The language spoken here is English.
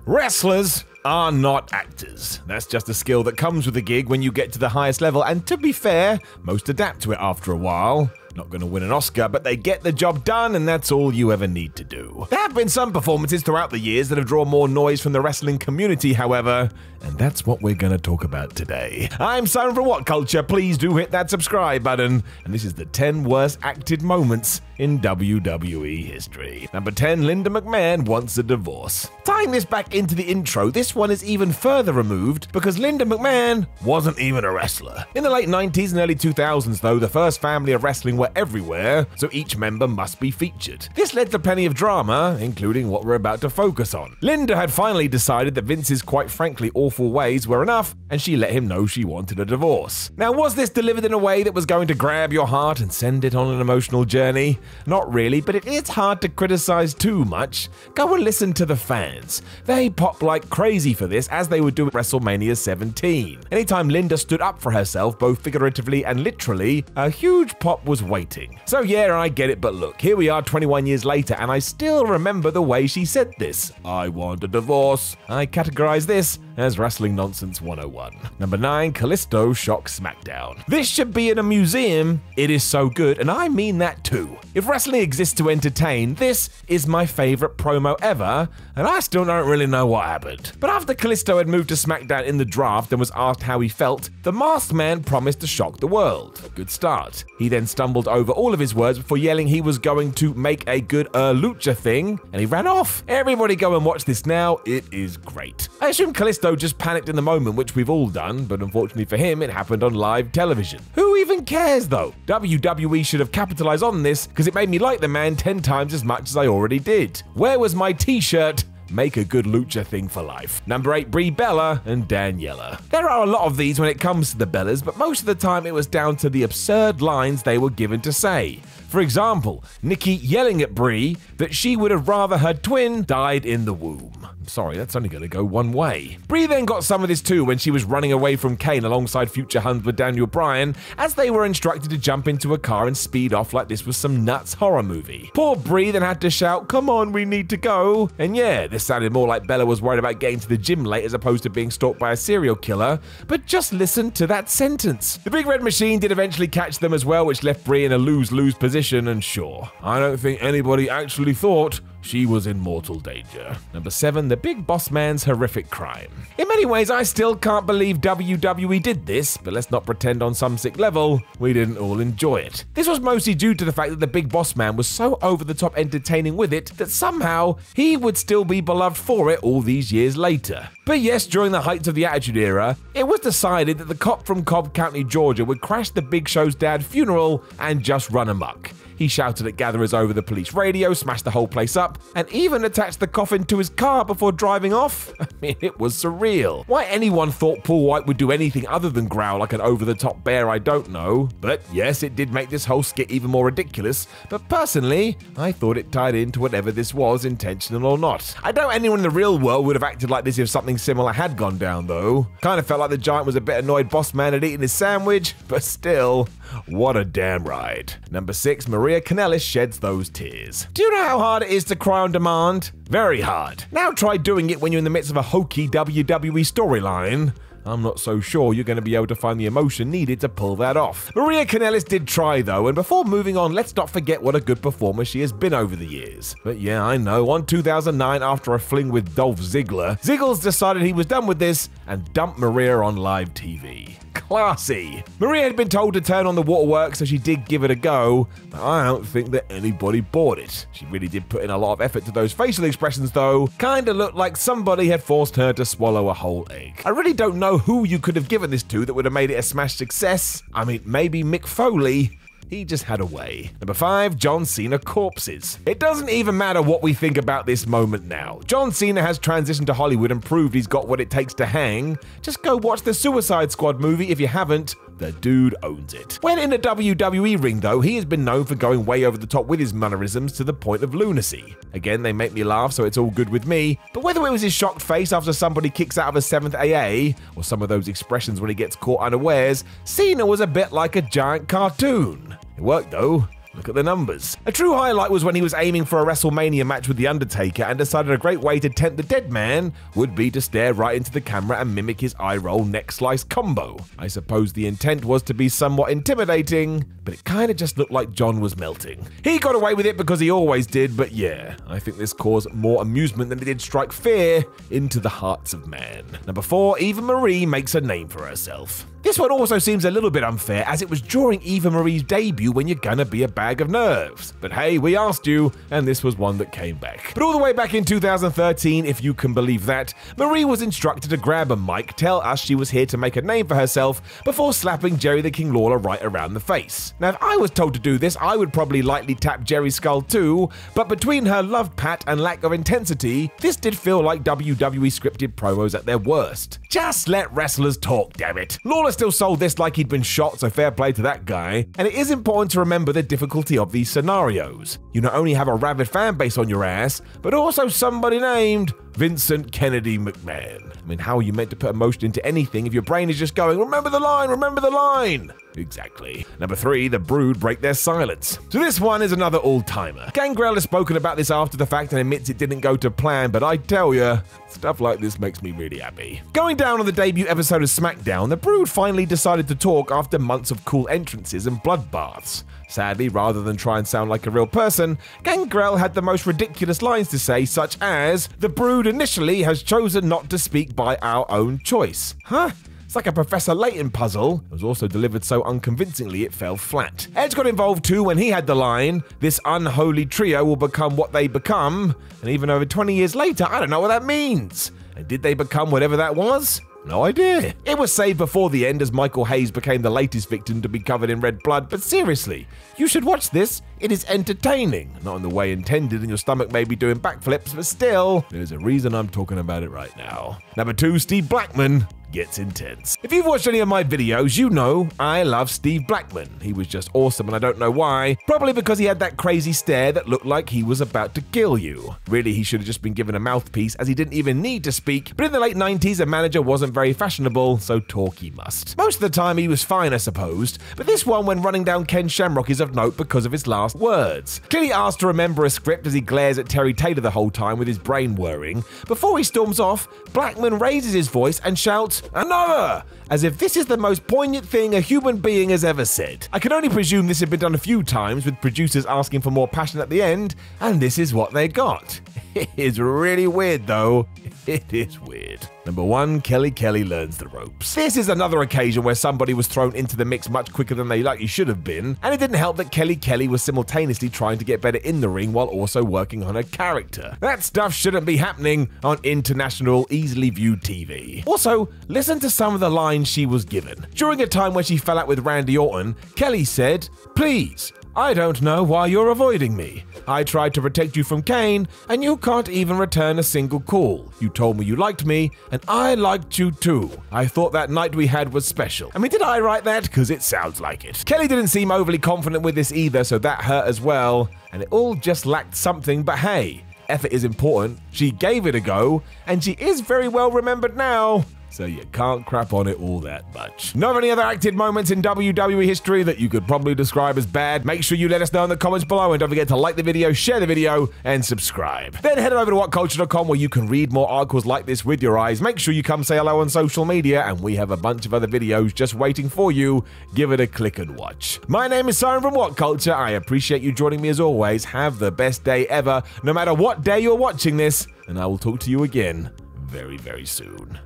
Wrestlers are not actors. That's just a skill that comes with the gig when you get to the highest level, and to be fair, most adapt to it after a while. Not going to win an Oscar, but they get the job done, and that's all you ever need to do. There have been some performances throughout the years that have drawn more noise from the wrestling community, however, and that's what we're going to talk about today. I'm Simon from What Culture. Please do hit that subscribe button, and this is the 10 worst acted moments in WWE history. Number 10, Linda McMahon wants a divorce. Tying this back into the intro, this one is even further removed because Linda McMahon wasn't even a wrestler. In the late 90s and early 2000s, though, the first family of wrestling were everywhere, so each member must be featured. This led to plenty of drama, including what we're about to focus on. Linda had finally decided that Vince's quite frankly awful ways were enough, and she let him know she wanted a divorce. Now, was this delivered in a way that was going to grab your heart and send it on an emotional journey? Not really, but it is hard to criticize too much. Go and listen to the fans. They popped like crazy for this, as they would do at WrestleMania 17. Anytime Linda stood up for herself, both figuratively and literally, a huge pop was waiting. So yeah, I get it, but look, here we are 21 years later, and I still remember the way she said this. I want a divorce. I categorize this as Wrestling Nonsense 101. Number 9, Kalisto shocks SmackDown. This should be in a museum. It is so good, and I mean that too. If wrestling exists to entertain, this is my favorite promo ever, and I still don't really know what happened. But after Kalisto had moved to SmackDown in the draft and was asked how he felt, the masked man promised to shock the world. A good start. He then stumbled over all of his words before yelling he was going to make a good lucha thing, and he ran off. Everybody go and watch this now. It is great. I assume Kalisto just panicked in the moment, which we've all done, but unfortunately for him, it happened on live television. Who even cares though? WWE should have capitalized on this because it made me like the man 10 times as much as I already did. Where was my t-shirt? Make a good lucha thing for life. Number 8, Brie Bella and Daniela. There are a lot of these when it comes to the Bellas, but most of the time it was down to the absurd lines they were given to say. For example, Nikki yelling at Brie that she would have rather her twin died in the womb. I'm sorry, that's only going to go one way. Brie then got some of this too when she was running away from Kane alongside future husband Daniel Bryan, as they were instructed to jump into a car and speed off like this was some nuts horror movie. Poor Brie then had to shout, "Come on, we need to go." And yeah, this sounded more like Bella was worried about getting to the gym late as opposed to being stalked by a serial killer, but just listen to that sentence. The Big Red Machine did eventually catch them as well, which left Brie in a lose-lose position, and sure, I don't think anybody actually thought she was in mortal danger. Number 7, the Big Boss Man's horrific crime. In many ways, I still can't believe WWE did this, but let's not pretend on some sick level we didn't all enjoy it. This was mostly due to the fact that the Big Boss Man was so over-the-top entertaining with it that somehow he would still be beloved for it all these years later. But yes, during the heights of the Attitude Era, it was decided that the cop from Cobb County, Georgia would crash the Big Show's dad's funeral and just run amok. He shouted at gatherers over the police radio, smashed the whole place up, and even attached the coffin to his car before driving off. I mean, it was surreal. Why anyone thought Paul White would do anything other than growl like an over-the-top bear, I don't know. But yes, it did make this whole skit even more ridiculous, but personally, I thought it tied into whatever this was, intentional or not. I doubt anyone in the real world would have acted like this if something similar had gone down, though. Kind of felt like the Giant was a bit annoyed Boss Man had eaten his sandwich, but still, what a damn ride. Number 6, Maria Kanellis sheds those tears. Do you know how hard it is to cry on demand? Very hard. Now try doing it when you're in the midst of a hokey WWE storyline. I'm not so sure you're going to be able to find the emotion needed to pull that off. Maria Kanellis did try though, and before moving on, let's not forget what a good performer she has been over the years. But yeah, I know, on 2009, after a fling with Dolph Ziggler, Ziggles decided he was done with this and dumped Maria on live TV. Classy. Maria had been told to turn on the waterworks, so she did give it a go, but I don't think that anybody bought it. She really did put in a lot of effort to those facial expressions though. Kinda looked like somebody had forced her to swallow a whole egg. I really don't know who you could have given this to that would have made it a smash success. I mean, maybe Mick Foley. He just had a way. Number 5, John Cena corpses. It doesn't even matter what we think about this moment now. John Cena has transitioned to Hollywood and proved he's got what it takes to hang. Just go watch the Suicide Squad movie if you haven't. The dude owns it. When in a WWE ring though, he has been known for going way over the top with his mannerisms to the point of lunacy. Again, they make me laugh, so it's all good with me. But whether it was his shocked face after somebody kicks out of a 7th AA, or some of those expressions when he gets caught unawares, Cena was a bit like a giant cartoon. It worked though. Look at the numbers. A true highlight was when he was aiming for a WrestleMania match with The Undertaker and decided a great way to tempt the dead man would be to stare right into the camera and mimic his eye roll neck slice combo. I suppose the intent was to be somewhat intimidating, but it kinda just looked like John was melting. He got away with it because he always did, but yeah, I think this caused more amusement than it did strike fear into the hearts of man. Number 4, Eva Marie makes a name for herself. This one also seems a little bit unfair, as it was during Eva Marie's debut when you're gonna be a bag of nerves. But hey, we asked you, and this was one that came back. But all the way back in 2013, if you can believe that, Marie was instructed to grab a mic, tell us she was here to make a name for herself, before slapping Jerry the King Lawler right around the face. Now, if I was told to do this, I would probably lightly tap Jerry's skull too, but between her love pat and lack of intensity, this did feel like WWE scripted promos at their worst. Just let wrestlers talk, damn it. Lawler still sold this like he'd been shot, so fair play to that guy. And it is important to remember the difficulty of these scenarios. You not only have a rabid fan base on your ass, but also somebody named Vincent Kennedy McMahon. I mean, how are you meant to put emotion into anything if your brain is just going, remember the line, remember the line? Exactly. Number 3, the Brood break their silence. So this one is another all-timer. Gangrel has spoken about this after the fact and admits it didn't go to plan, but I tell ya, stuff like this makes me really happy. Going down on the debut episode of SmackDown, the Brood finally decided to talk after months of cool entrances and bloodbaths. Sadly, rather than try and sound like a real person, Gangrel had the most ridiculous lines to say, such as, "The Brood initially has chosen not to speak by our own choice." Huh? It's like a Professor Layton puzzle. It was also delivered so unconvincingly it fell flat. Edge got involved too when he had the line, "This unholy trio will become what they become," and even over 20 years later, I don't know what that means. And did they become whatever that was? No idea. It was saved before the end as Michael Hayes became the latest victim to be covered in red blood, but seriously, you should watch this. It is entertaining. Not in the way intended and your stomach may be doing backflips, but still, there's a reason I'm talking about it right now. Number 2, Steve Blackman gets intense. If you've watched any of my videos, you know I love Steve Blackman. He was just awesome and I don't know why. Probably because he had that crazy stare that looked like he was about to kill you. Really, he should have just been given a mouthpiece as he didn't even need to speak, but in the late 90s a manager wasn't very fashionable, so talk he must. Most of the time he was fine, I suppose, but this one when running down Ken Shamrock is of note because of his last words. Clearly asked to remember a script as he glares at Terry Taylor the whole time with his brain whirring. Before he storms off, Blackman raises his voice and shouts, "Another!" as if this is the most poignant thing a human being has ever said. I can only presume this had been done a few times with producers asking for more passion at the end, and this is what they got. It is really weird though. It is weird. Number 1, Kelly Kelly learns the ropes. This is another occasion where somebody was thrown into the mix much quicker than they likely should have been, and it didn't help that Kelly Kelly was simultaneously trying to get better in the ring while also working on her character. That stuff shouldn't be happening on international, easily viewed TV. Also, listen to some of the lines she was given. During a time when she fell out with Randy Orton, Kelly said, "Please, I don't know why you're avoiding me. I tried to protect you from Kane, and you can't even return a single call. You told me you liked me, and I liked you too. I thought that night we had was special." I mean, did I write that? Because it sounds like it. Kelly didn't seem overly confident with this either, so that hurt as well. And it all just lacked something, but hey, effort is important. She gave it a go, and she is very well remembered now. So you can't crap on it all that much. Know of any other acted moments in WWE history that you could probably describe as bad? Make sure you let us know in the comments below, and don't forget to like the video, share the video, and subscribe. Then head over to whatculture.com where you can read more articles like this with your eyes. Make sure you come say hello on social media, and we have a bunch of other videos just waiting for you. Give it a click and watch. My name is Simon from What Culture. I appreciate you joining me as always. Have the best day ever, no matter what day you're watching this, and I will talk to you again very, very soon.